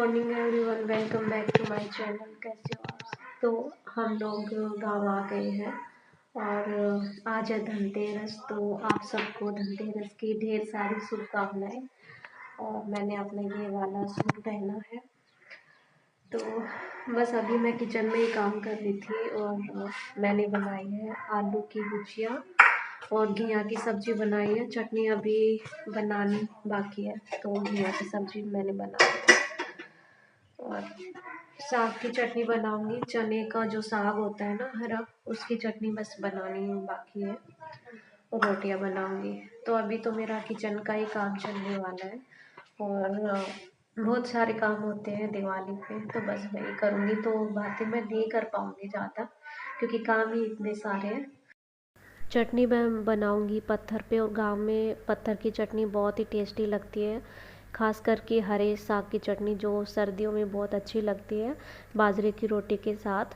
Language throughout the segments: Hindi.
Morning everyone, welcome back to my channel. कैसे हो आप? तो हम लोग गांव आ गए हैं और आज है धनतेरस। तो आप सबको धनतेरस की ढेर सारी शुभकामनाएं। और मैंने अपना ये वाला सूट पहना है। तो बस अभी मैं किचन में ही काम कर रही थी और मैंने बनाई है आलू की भुजिया और घिया की सब्ज़ी बनाई है। चटनी अभी बनानी बाकी है, तो घिया की सब्ज़ी मैंने बनाई है। और साग की चटनी बनाऊंगी। चने का जो साग होता है ना, हरा, उसकी चटनी बस बनानी बाकी है और रोटियां बनाऊंगी। तो अभी तो मेरा किचन का ही काम चलने वाला है और बहुत सारे काम होते हैं दिवाली पे, तो बस वही करूँगी। तो बातें मैं नहीं कर पाऊँगी ज़्यादा क्योंकि काम ही इतने सारे हैं। चटनी मैं बनाऊंगी पत्थर पे, और गांव में पत्थर की चटनी बहुत ही टेस्टी लगती है। खास करके हरे साग की चटनी जो सर्दियों में बहुत अच्छी लगती है बाजरे की रोटी के साथ।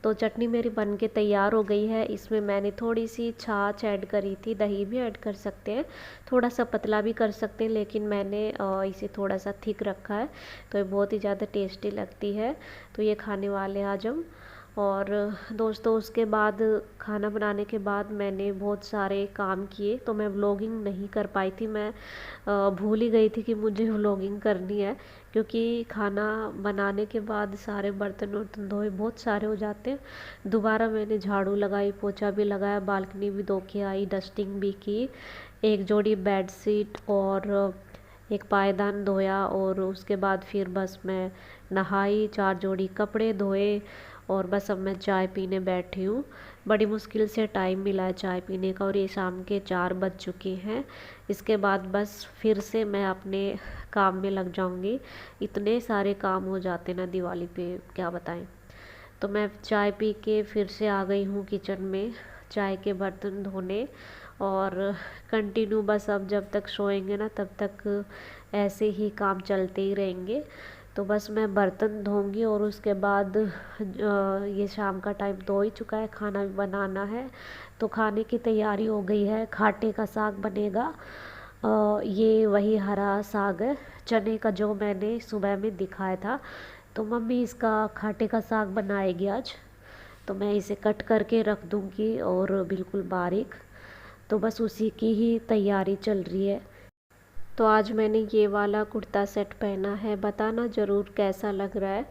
तो चटनी मेरी बन के तैयार हो गई है। इसमें मैंने थोड़ी सी छाछ ऐड करी थी, दही भी ऐड कर सकते हैं, थोड़ा सा पतला भी कर सकते हैं, लेकिन मैंने इसे थोड़ा सा थिक रखा है। तो ये बहुत ही ज़्यादा टेस्टी लगती है। तो ये खाने वाले हैं आज हम। और दोस्तों, उसके बाद खाना बनाने के बाद मैंने बहुत सारे काम किए, तो मैं व्लॉगिंग नहीं कर पाई थी। मैं भूल ही गई थी कि मुझे व्लॉगिंग करनी है, क्योंकि खाना बनाने के बाद सारे बर्तन वर्तन धोए बहुत सारे हो जाते हैं। दोबारा मैंने झाड़ू लगाई, पोछा भी लगाया, बालकनी भी धो के आई, डस्टिंग भी की, एक जोड़ी बेड शीट और एक पायदान धोया। और उसके बाद फिर बस मैं नहाई, 4 जोड़ी कपड़े धोए और बस अब मैं चाय पीने बैठी हूँ। बड़ी मुश्किल से टाइम मिला है चाय पीने का और ये शाम के 4 बज चुके हैं। इसके बाद बस फिर से मैं अपने काम में लग जाऊँगी। इतने सारे काम हो जाते ना दिवाली पे, क्या बताएं। तो मैं चाय पी के फिर से आ गई हूँ किचन में, चाय के बर्तन धोने। और कंटिन्यू बस अब जब तक सोएंगे ना तब तक ऐसे ही काम चलते ही रहेंगे। तो बस मैं बर्तन धोऊंगी और उसके बाद ये शाम का टाइम तो हो ही चुका है, खाना भी बनाना है। तो खाने की तैयारी हो गई है। खाटे का साग बनेगा। ये वही हरा साग है, चने का, जो मैंने सुबह में दिखाया था। तो मम्मी इसका खाटे का साग बनाएगी आज। तो मैं इसे कट करके रख दूंगी और बिल्कुल बारीक। तो बस उसी की ही तैयारी चल रही है। तो आज मैंने ये वाला कुर्ता सेट पहना है, बताना ज़रूर कैसा लग रहा है।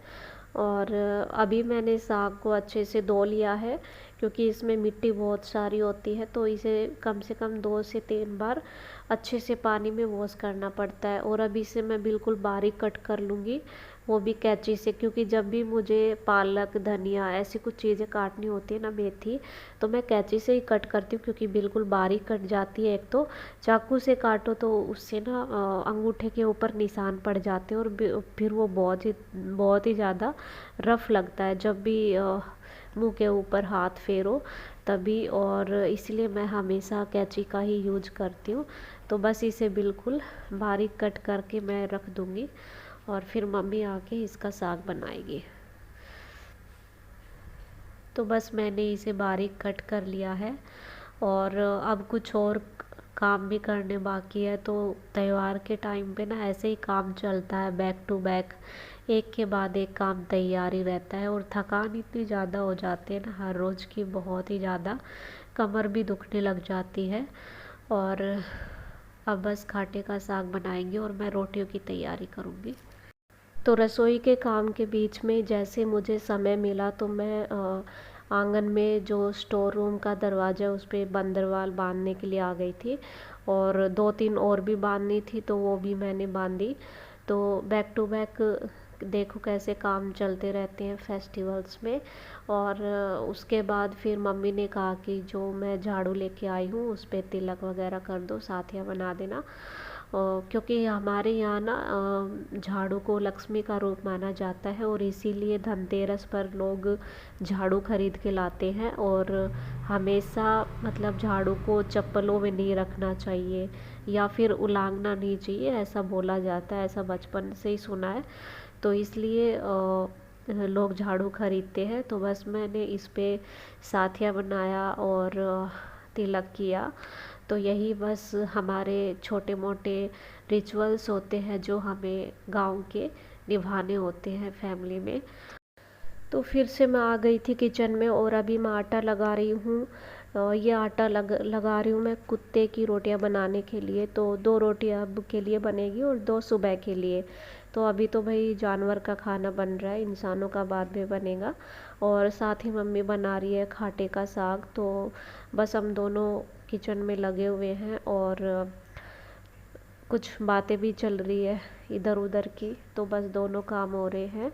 और अभी मैंने साग को अच्छे से धो लिया है, क्योंकि इसमें मिट्टी बहुत सारी होती है, तो इसे कम से कम 2 से 3 बार अच्छे से पानी में वॉश करना पड़ता है। और अभी इसे मैं बिल्कुल बारीक कट कर लूँगी, वो भी कैंची से, क्योंकि जब भी मुझे पालक, धनिया, ऐसी कुछ चीज़ें काटनी होती है ना, मेथी, तो मैं कैंची से ही कट करती हूँ, क्योंकि बिल्कुल बारीक कट जाती है। एक तो चाकू से काटो तो उससे ना अंगूठे के ऊपर निशान पड़ जाते हैं और फिर वो बहुत ही ज़्यादा रफ लगता है जब भी मुंह के ऊपर हाथ फेरो तभी। और इसलिए मैं हमेशा कैंची का ही यूज करती हूँ। तो बस इसे बिल्कुल बारीक कट करके मैं रख दूँगी और फिर मम्मी आके इसका साग बनाएगी। तो बस मैंने इसे बारीक कट कर लिया है और अब कुछ और काम भी करने बाकी है। तो त्यौहार के टाइम पे ना ऐसे ही काम चलता है, बैक टू बैक, एक के बाद एक काम तैयार ही रहता है। और थकान इतनी ज़्यादा हो जाती है ना हर रोज़ की, बहुत ही ज़्यादा, कमर भी दुखने लग जाती है। और अब बस खाटे का साग बनाएंगे और मैं रोटियों की तैयारी करूँगी। तो रसोई के काम के बीच में जैसे मुझे समय मिला तो मैं आंगन में जो स्टोर रूम का दरवाज़ा है उस पर बंदरवाल बांधने के लिए आ गई थी। और 2-3 और भी बांधनी थी, तो वो भी मैंने बांधी। तो बैक टू बैक देखो कैसे काम चलते रहते हैं फेस्टिवल्स में। और उसके बाद फिर मम्मी ने कहा कि जो मैं झाड़ू लेके आई हूँ उस पर तिलक वगैरह कर दो, साथिया बना देना। क्योंकि हमारे यहाँ ना झाड़ू को लक्ष्मी का रूप माना जाता है, और इसीलिए धनतेरस पर लोग झाड़ू खरीद के लाते हैं। और हमेशा मतलब झाड़ू को चप्पलों में नहीं रखना चाहिए या फिर उलांघना नहीं चाहिए, ऐसा बोला जाता है, ऐसा बचपन से ही सुना है। तो इसलिए लोग झाड़ू खरीदते हैं। तो बस मैंने इस पे साथिया बनाया और तिलक किया। तो यही बस हमारे छोटे मोटे रिचुअल्स होते हैं जो हमें गांव के निभाने होते हैं फैमिली में। तो फिर से मैं आ गई थी किचन में और अभी मैं आटा लगा रही हूँ। ये आटा लगा रही हूँ मैं कुत्ते की रोटियां बनाने के लिए। तो 2 रोटियां अब के लिए बनेगी और 2 सुबह के लिए। तो अभी तो भाई जानवर का खाना बन रहा है, इंसानों का बाद में बनेगा। और साथ ही मम्मी बना रही है खाटे का साग। तो बस हम दोनों किचन में लगे हुए हैं और कुछ बातें भी चल रही है इधर उधर की। तो बस दोनों काम हो रहे हैं।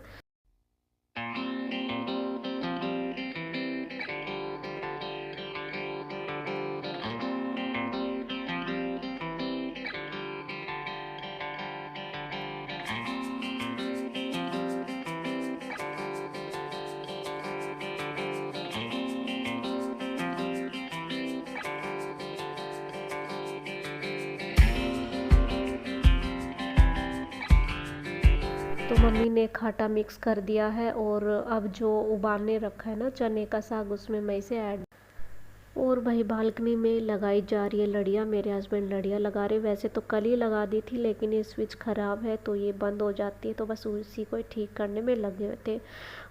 तो मम्मी ने खाटा मिक्स कर दिया है और अब जो उबालने रखा है ना चने का साग, उसमें मैं इसे ऐड। और भाई बालकनी में लगाई जा रही है लड़ियाँ। मेरे हस्बैंड लड़ियाँ लगा रहे। वैसे तो कल ही लगा दी थी, लेकिन ये स्विच ख़राब है तो ये बंद हो जाती है। तो बस उसी को ठीक करने में लगे हुए थे।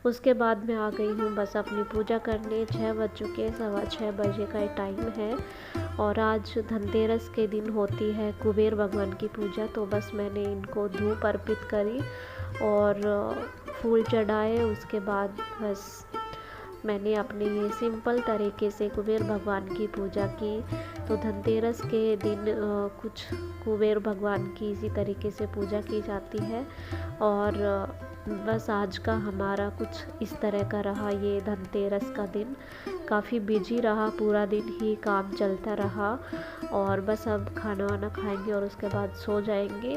उसके बाद मैं आ गई हूँ बस अपनी पूजा करने। 6 बज चुके हैं, 6:15 बजे का टाइम है। और आज धनतेरस के दिन होती है कुबेर भगवान की पूजा। तो बस मैंने इनको धूप अर्पित करी और फूल चढ़ाए। उसके बाद बस मैंने अपने ये सिंपल तरीके से कुबेर भगवान की पूजा की। तो धनतेरस के दिन कुछ कुबेर भगवान की इसी तरीके से पूजा की जाती है। और बस आज का हमारा कुछ इस तरह का रहा ये धनतेरस का दिन। काफ़ी बिजी रहा, पूरा दिन ही काम चलता रहा। और बस अब खाना वाना खाएंगे और उसके बाद सो जाएंगे।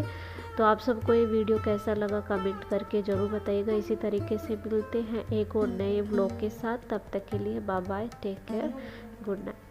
तो आप सबको ये वीडियो कैसा लगा कमेंट करके ज़रूर बताइएगा। इसी तरीके से मिलते हैं एक और नए व्लॉग के साथ। तब तक के लिए bye bye, take care, good night.